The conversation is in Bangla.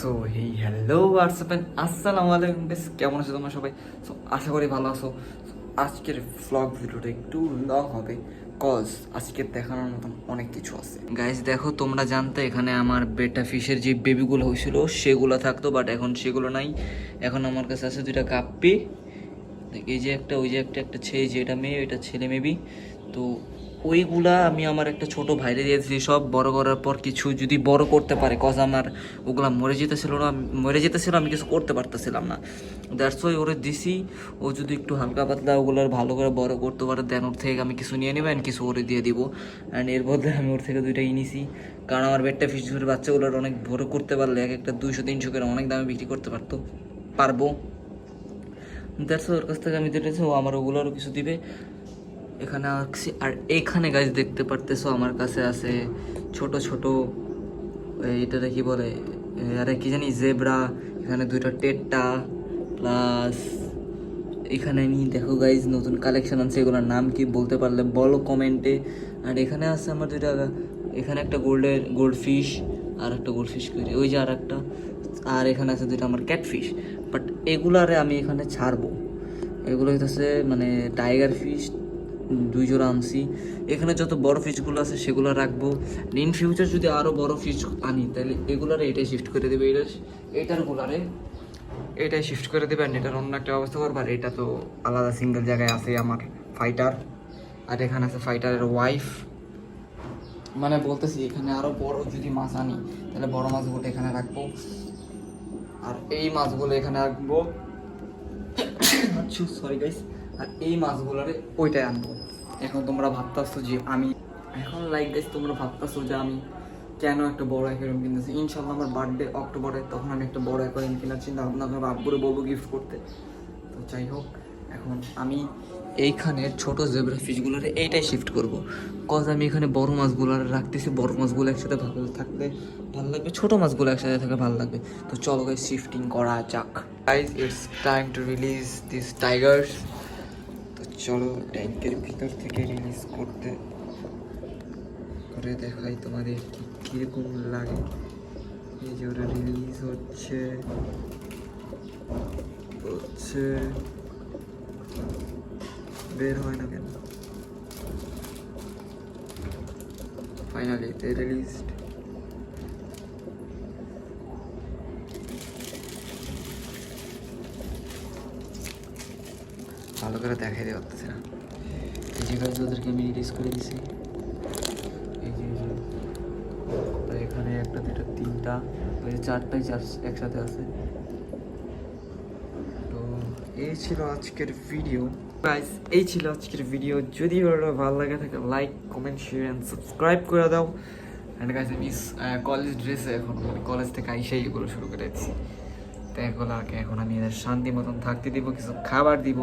সো হেই হ্যালো হোয়াটসঅ্যাপ আসসালামু আলাইকুম বেশ, কেমন আছো তোমরা সবাই? সো আশা করি ভালো আছো। আজকের ভ্লগ ভিডিওটা একটু লং হবে কজ আজকের দেখানোর মতন অনেক কিছু আছে। গাইজ দেখো, তোমরা জানতে এখানে আমার বেটা ফিশের যে বেবিগুলো হয়েছিল সেগুলো থাকতো, বাট এখন সেগুলো নাই। এখন আমার কাছে আছে দুইটা কাপ্পি। এই যে একটা, ওই যে একটা ছেলে, যে এটা মেয়ে, এটা ছেলে মেবি। তো ওইগুলা আমি আমার একটা ছোট ভাইরে দিয়েছি। সব বড় করার পর কিছু যদি বড় করতে পারে, কজ আমার ওগুলা মরে যেতেছিল, আমি কিছু করতে পারতেছিলাম না। দ্যাটস ওয়াই ওরে দিছি। ও যদি একটু হালকা পাতলা ওগুলার ভালো করে বড় করতে পারে, দেন ওর থেকে আমি কিছু নিয়ে নেবো, অ্যান্ড কিছু ওরে দিয়ে দিব। অ্যান্ড এর বদলে আমি ওর থেকে দুইটাই নিছি, কারণ আমার বেডটা ফিশের বাচ্চাগুলোর অনেক বড় করতে পারলে এক একটা 200-300 করে অনেক দামে বিক্রি করতে পারবো। দ্যাটস ওর কাছ থেকে আমি দিতেছি, ও আমার ওগুলোরও কিছু দিবে। এখানে আঁকছি। আর এইখানে গাছ দেখতে পারতেছো আমার কাছে আছে ছোট ছোট, এটাতে কি বলে, আরে কি জানি, জেব্রা। এখানে দুইটা টেট্টা প্লাস এখানে আমি দেখো গাইজ নতুন কালেকশন আছে, এগুলোর নাম কি বলতে পারলে বলো কমেন্টে। আর এখানে আছে আমার দুইটা, এখানে একটা গোল্ড ফিশ, আর একটা গোল্ড ফিশ করি, ওই যে আর একটা। আর এখানে আছে দুইটা আমার ক্যাটফিশ, বাট এগুলারে আমি এখানে ছাড়বো। এগুলো হইতেছে মানে টাইগার ফিশ, 2 জোড়া আনছি। এখানে যত বড় ফিশগুলো আছে সেগুলো রাখবো। ইন ফিউচার যদি আরও বড় ফিশ আনি তাহলে এগুলারে এটাই শিফট করে দেবে, এটার গুলারে এটাই শিফট করে দেবে। অ্যান্ড এটার অন্য একটা ব্যবস্থা করবো। আর এটা তো আলাদা সিঙ্গেল জায়গায় আছে আমার ফাইটার। আর এখানে আছে ফাইটারের ওয়াইফ। মানে বলতেছি এখানে আরও বড় যদি মাছ আনি তাহলে বড় মাছগুলো এখানে রাখবো, আর এই মাছগুলো এখানে রাখবো। Sorry guys. আর এই মাছগুলোরে ওইটাই আনবো। এখন তোমরা ভাবতেছো যে আমি তোমরা ভাবতেছো যে আমি কেন একটা বড় অ্যাকোয়ারিয়াম কিনতেছি। ইনশাল্লাহ আমার বার্থডে অক্টোবরে, তখন আমি একটা বড় অ্যাকোয়ারিয়াম কেনার চিন্তা ভাবনা করবো, আব্বুরে বলবো গিফট করতে। তো যাই হোক, এখন আমি এইখানের ছোট জেব্রা ফিশগুলোরে এইটাই শিফট করব। কজ আমি এখানে বড় মাছগুলো রাখতেছি, বড় মাছগুলো একসাথে ভালো থাকলে ভালো লাগবে, ছোট মাছগুলো একসাথে থাকলে ভালো লাগবে। তো চলো গাইস, শিফটিং করা যাক। Guys, it's time to release this Tigers. তো চলো ট্যাঙ্কের ভিতর থেকে রিলিজ করে দেখাই তোমাদের কীরকম লাগে। এই যে ওরা রিলিজ হচ্ছে বের হয় না কেন? Finally they released. ভালো করে দেখাই দেওয়া হচ্ছে না। এই যে গাছ ওদেরকে আমি রিলিজ করে দিছি। এই যে তো এখানে একটা, দুটা, তিনটা, ওই যে চারটাই একসাথে আছে। তো এই ছিল আজকের ভিডিও গাইস, এই ছিল আজকের ভিডিও। যদি ভালো লাগে থাকে like, comment, share and subscribe করে দাও। অ্যান্ড গাইস, আমি কলেজ ড্রেসে এখন, মানে কলেজ থেকে আইসাই এগুলো শুরু করে দিচ্ছি। তো এগুলো এখন আমি এদের শান্তি মতন থাকতে দিব, কিছু খাবার দিব।